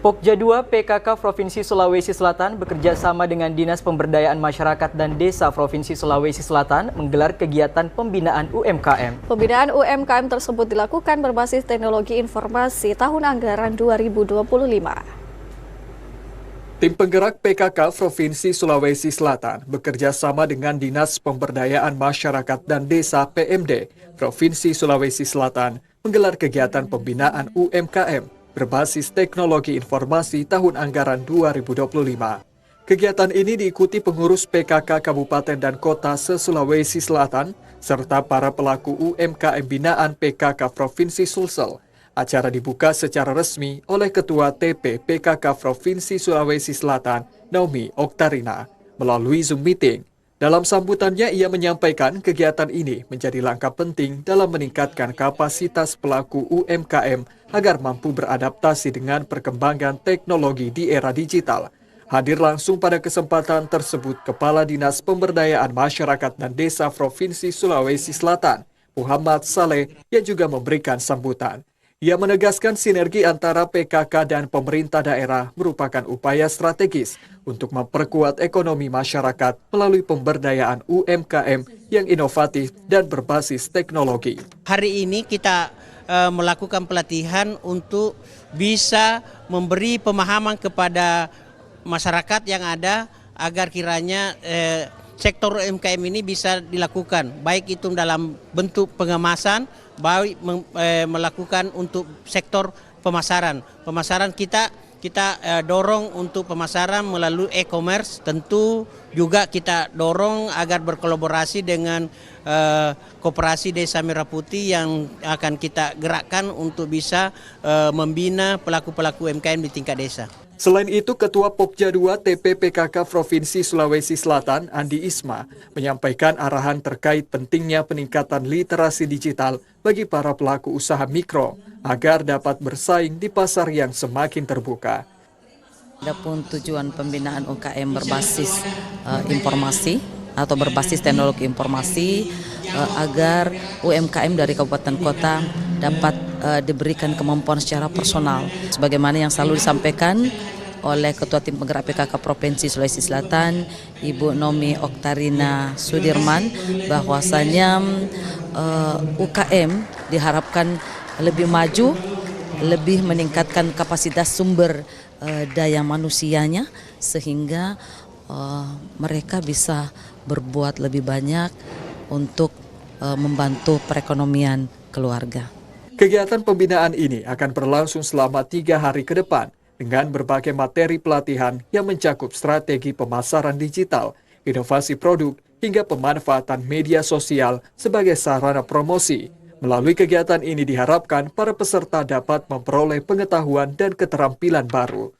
Pokja 2 PKK Provinsi Sulawesi Selatan bekerja sama dengan Dinas Pemberdayaan Masyarakat dan Desa Provinsi Sulawesi Selatan menggelar kegiatan pembinaan UMKM. Pembinaan UMKM tersebut dilakukan berbasis teknologi informasi tahun anggaran 2025. Tim penggerak PKK Provinsi Sulawesi Selatan bekerja sama dengan Dinas Pemberdayaan Masyarakat dan Desa PMD Provinsi Sulawesi Selatan menggelar kegiatan pembinaan UMKM berbasis teknologi informasi tahun anggaran 2025. Kegiatan ini diikuti pengurus PKK Kabupaten dan Kota se-Sulawesi Selatan serta para pelaku UMKM binaan PKK Provinsi Sulsel. Acara dibuka secara resmi oleh Ketua TP PKK Provinsi Sulawesi Selatan, Naomi Oktarina, melalui Zoom Meeting. Dalam sambutannya, ia menyampaikan kegiatan ini menjadi langkah penting dalam meningkatkan kapasitas pelaku UMKM agar mampu beradaptasi dengan perkembangan teknologi di era digital. Hadir langsung pada kesempatan tersebut Kepala Dinas Pemberdayaan Masyarakat dan Desa Provinsi Sulawesi Selatan, Muhammad Saleh, yang juga memberikan sambutan. Ia menegaskan sinergi antara PKK dan pemerintah daerah merupakan upaya strategis untuk memperkuat ekonomi masyarakat melalui pemberdayaan UMKM yang inovatif dan berbasis teknologi. Hari ini kita melakukan pelatihan untuk bisa memberi pemahaman kepada masyarakat yang ada agar kiranya sektor UMKM ini bisa dilakukan, baik itu dalam bentuk pengemasan, baik melakukan untuk sektor pemasaran. Pemasaran kita dorong untuk pemasaran melalui e-commerce, tentu juga kita dorong agar berkolaborasi dengan Koperasi Desa Merah Putih yang akan kita gerakkan untuk bisa membina pelaku-pelaku UMKM di tingkat desa. Selain itu, Ketua Pokja 2 TP PKK Provinsi Sulawesi Selatan, Andi Isma, menyampaikan arahan terkait pentingnya peningkatan literasi digital bagi para pelaku usaha mikro agar dapat bersaing di pasar yang semakin terbuka. Adapun tujuan pembinaan UMKM berbasis informasi atau berbasis teknologi informasi agar UMKM dari kabupaten kota dapat diberikan kemampuan secara personal. Sebagaimana yang selalu disampaikan oleh Ketua Tim Penggerak PKK Provinsi Sulawesi Selatan, Ibu Naomi Oktarina Sudirman, bahwasanya UKM diharapkan lebih maju, lebih meningkatkan kapasitas sumber daya manusianya sehingga mereka bisa berbuat lebih banyak untuk membantu perekonomian keluarga. Kegiatan pembinaan ini akan berlangsung selama 3 hari ke depan dengan berbagai materi pelatihan yang mencakup strategi pemasaran digital, inovasi produk, hingga pemanfaatan media sosial sebagai sarana promosi. Melalui kegiatan ini diharapkan para peserta dapat memperoleh pengetahuan dan keterampilan baru.